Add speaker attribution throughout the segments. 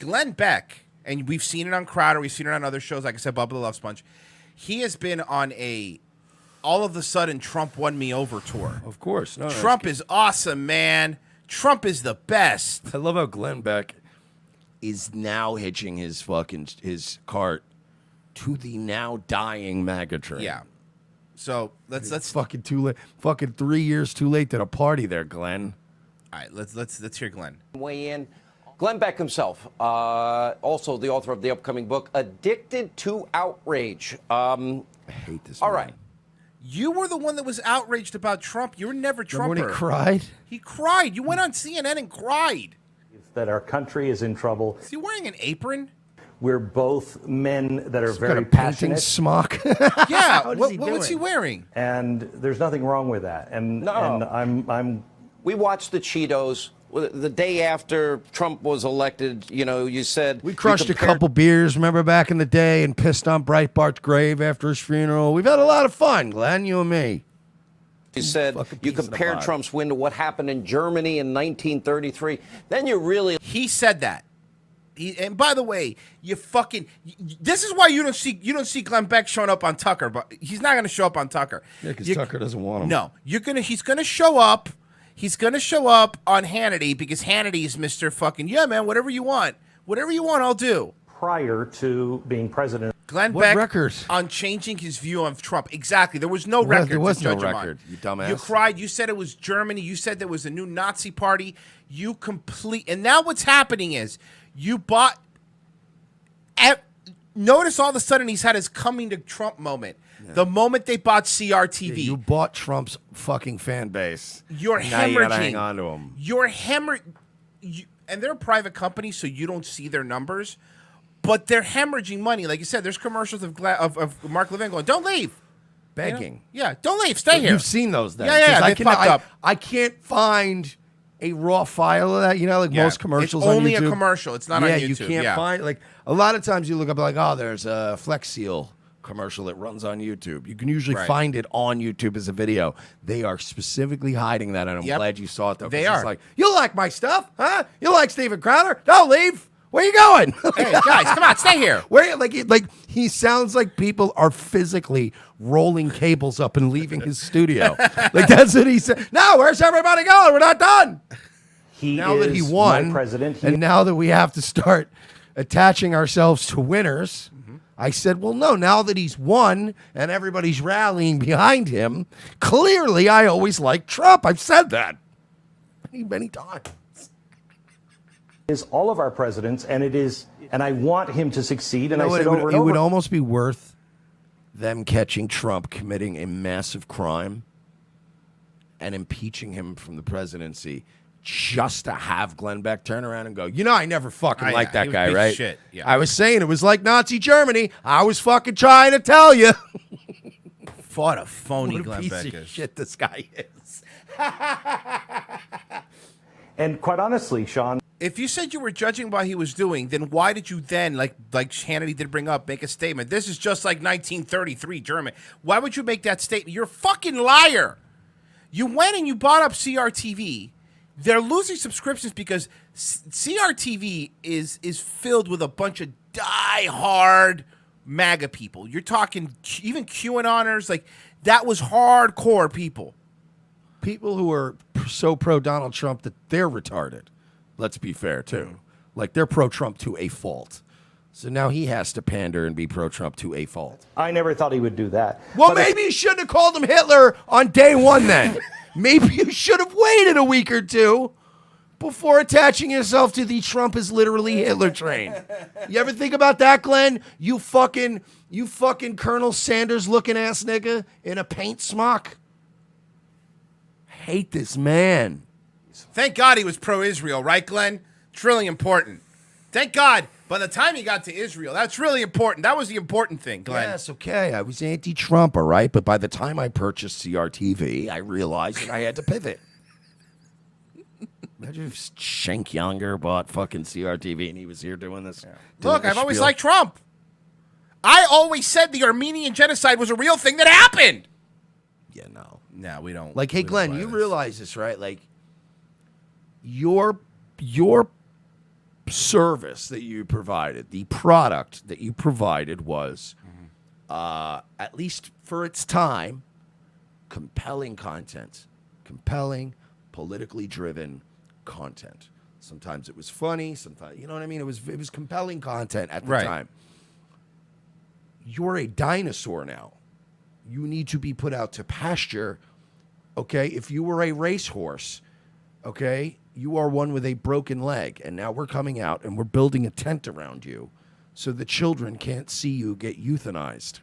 Speaker 1: Glenn Beck, and we've seen it on Crowder, we've seen it on other shows, like I said, Bubba the Love Sponge. He has been on a all of a sudden Trump won me over tour.
Speaker 2: Of course. No,
Speaker 1: Trump is awesome, man. Trump is the best.
Speaker 2: I love how Glenn Beck is now hitching his cart to the now dying MAGA train.
Speaker 1: Yeah. So let's
Speaker 2: fucking too late. Fucking 3 years too late to the party there, Glenn.
Speaker 1: All right, let's hear Glenn.
Speaker 3: Weigh in. Glenn Beck himself, also the author of the upcoming book, Addicted to Outrage.
Speaker 2: I hate this.
Speaker 3: All
Speaker 2: man.
Speaker 3: right.
Speaker 1: You were the one that was outraged about Trump. You were never Trumper.
Speaker 2: When he cried?
Speaker 1: He cried. You went on CNN and cried.
Speaker 4: That our country is in trouble.
Speaker 1: Is he wearing an apron?
Speaker 4: We're both men that are very
Speaker 2: got a painting
Speaker 4: passionate.
Speaker 2: smock.
Speaker 1: Yeah. What's he wearing?
Speaker 4: And there's nothing wrong with that. And I'm
Speaker 3: We watched the Cheetos. The day after Trump was elected, you said...
Speaker 2: We crushed a couple beers, remember, back in the day, and pissed on Breitbart's grave after his funeral. We've had a lot of fun, Glenn, you and me.
Speaker 3: You said you compared Trump's win to what happened in Germany in 1933. Then you really...
Speaker 1: He said that. And by the way, this is why you don't see Glenn Beck showing up on Tucker, but he's not going to show up on Tucker.
Speaker 2: Yeah, because Tucker doesn't want him.
Speaker 1: No, he's going to show up. He's going to show up on Hannity because Hannity is Mr. fucking, yeah, man, whatever you want, I'll do.
Speaker 4: prior to being president.
Speaker 1: Glenn
Speaker 2: What
Speaker 1: Beck
Speaker 2: record?
Speaker 1: on changing his view of Trump. Exactly. There was no record.
Speaker 2: There was
Speaker 1: to
Speaker 2: no
Speaker 1: judge him on.
Speaker 2: record, you dumbass.
Speaker 1: You cried. You said it was Germany. You said there was a new Nazi party. And now what's happening is you bought. Notice all of a sudden he's had his coming to Trump moment. Yeah. The moment they bought CRTV.
Speaker 2: Yeah, you bought Trump's fucking fan base.
Speaker 1: You're
Speaker 2: now
Speaker 1: hemorrhaging.
Speaker 2: You gotta hang on to him.
Speaker 1: You're hemorrhaging. And they're a private company, so you don't see their numbers. But they're hemorrhaging money. Like you said, there's commercials of Mark Levin going, don't leave.
Speaker 2: Begging.
Speaker 1: You know? Yeah, don't leave. Stay here.
Speaker 2: You've seen those then.
Speaker 1: Yeah,
Speaker 2: I,
Speaker 1: they popped up.
Speaker 2: I can't find a raw file of that. You know, like most commercials
Speaker 1: it's only
Speaker 2: on YouTube.
Speaker 1: a commercial. It's not on YouTube.
Speaker 2: Yeah, you can't find, like, a lot of times you look up like, oh, there's a Flex Seal commercial that runs on YouTube. You can usually find it on YouTube as a video. They are specifically hiding that, and I'm glad you saw it, though.
Speaker 1: They are.
Speaker 2: It's like, you like my stuff, huh? You like Steven Crowder? Don't leave. Where you going?
Speaker 1: Hey, guys, come on, stay here.
Speaker 2: Where, like he sounds like people are physically rolling cables up and leaving his studio. Like, that's what he said. No, where's everybody going? We're not done. Now that he won,
Speaker 4: my president,
Speaker 2: and now that we have to start attaching ourselves to winners, I said, well, no, now that he's won and everybody's rallying behind him, clearly I always liked Trump. I've said that many times.
Speaker 4: is all of our presidents, and I want him to succeed. And
Speaker 2: You know,
Speaker 4: I said
Speaker 2: it
Speaker 4: over
Speaker 2: would almost be worth them catching Trump committing a massive crime and impeaching him from the presidency just to have Glenn Beck turn around and go, I never fucking liked that guy, right?
Speaker 1: Shit. Yeah.
Speaker 2: I was saying it was like Nazi Germany. I was fucking trying to tell you.
Speaker 1: What a phony
Speaker 2: What a
Speaker 1: Glenn
Speaker 2: piece
Speaker 1: Beck
Speaker 2: of
Speaker 1: is.
Speaker 2: shit this guy is.
Speaker 4: And quite honestly, Sean,
Speaker 1: If you said you were judging what he was doing, then why did you then, like Hannity did bring up, make a statement? This is just like 1933 German. Why would you make that statement? You're a fucking liar. You went and you bought up CRTV. They're losing subscriptions because CRTV is filled with a bunch of die-hard MAGA people. You're talking even QAnoners. Like, that was hardcore people.
Speaker 2: People who are so pro-Donald Trump that they're retarded. Let's be fair, too. Like, they're pro-Trump to a fault. So now he has to pander and be pro-Trump to a fault.
Speaker 4: I never thought he would do that.
Speaker 2: Well,
Speaker 4: But
Speaker 2: maybe you shouldn't have called him Hitler on day one then. Maybe you should have waited a week or two before attaching yourself to the Trump is literally Hitler train. You ever think about that, Glenn? You fucking Colonel Sanders looking ass nigga in a paint smock. Hate this man.
Speaker 1: Thank God he was pro-Israel, right, Glenn? It's really important. Thank God. By the time he got to Israel, that's really important. That was the important thing, Glenn.
Speaker 2: Yes, okay. I was anti-Trump, all right? But by the time I purchased CRTV, I realized that I had to pivot. Imagine if Schenk Younger bought fucking CRTV and he was here doing this. Yeah.
Speaker 1: Look, I've always liked Trump. I always said the Armenian genocide was a real thing that happened.
Speaker 2: Yeah, no.
Speaker 1: No, we don't.
Speaker 2: Like, hey,
Speaker 1: we don't
Speaker 2: Glenn,
Speaker 1: buy
Speaker 2: you
Speaker 1: this.
Speaker 2: realize this, right? Like, your service that you provided, the product that you provided was, at least for its time, compelling content. Compelling, politically driven content. Sometimes it was funny, sometimes, you know what I mean? It was compelling content at the time. You're a dinosaur now. You need to be put out to pasture, okay? If you were a racehorse, okay, you are one with a broken leg, and now we're coming out and we're building a tent around you so the children can't see you get euthanized.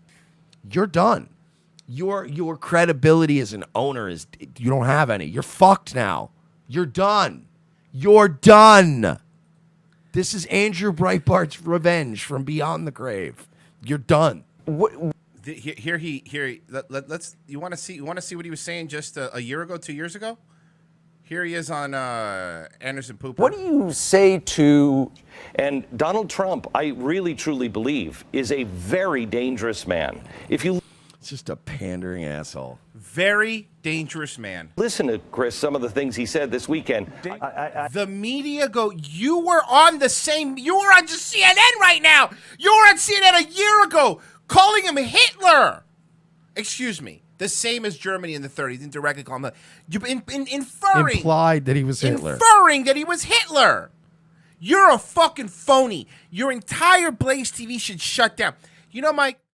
Speaker 2: You're done. Your credibility as an owner is, you don't have any. You're fucked now. You're done. You're done. This is Andrew Breitbart's revenge from beyond the grave. You're done.
Speaker 1: Here. Let's. You want to see what he was saying just a year ago, 2 years ago? Here he is on Anderson Pooper.
Speaker 5: What do you say to, and Donald Trump, I really truly believe, is a very dangerous man. If you
Speaker 2: It's just a pandering asshole.
Speaker 1: Very dangerous man.
Speaker 5: listen to Chris, some of the things he said this weekend.
Speaker 1: The media you were on just CNN right now. You were on CNN a year ago calling him Hitler. Excuse me. The same as Germany in the 30s. Didn't directly call him. You've been inferring.
Speaker 2: Implied that he was Hitler.
Speaker 1: Inferring that he was Hitler. You're a fucking phony. Your entire Blaze TV should shut down. You know, Mike,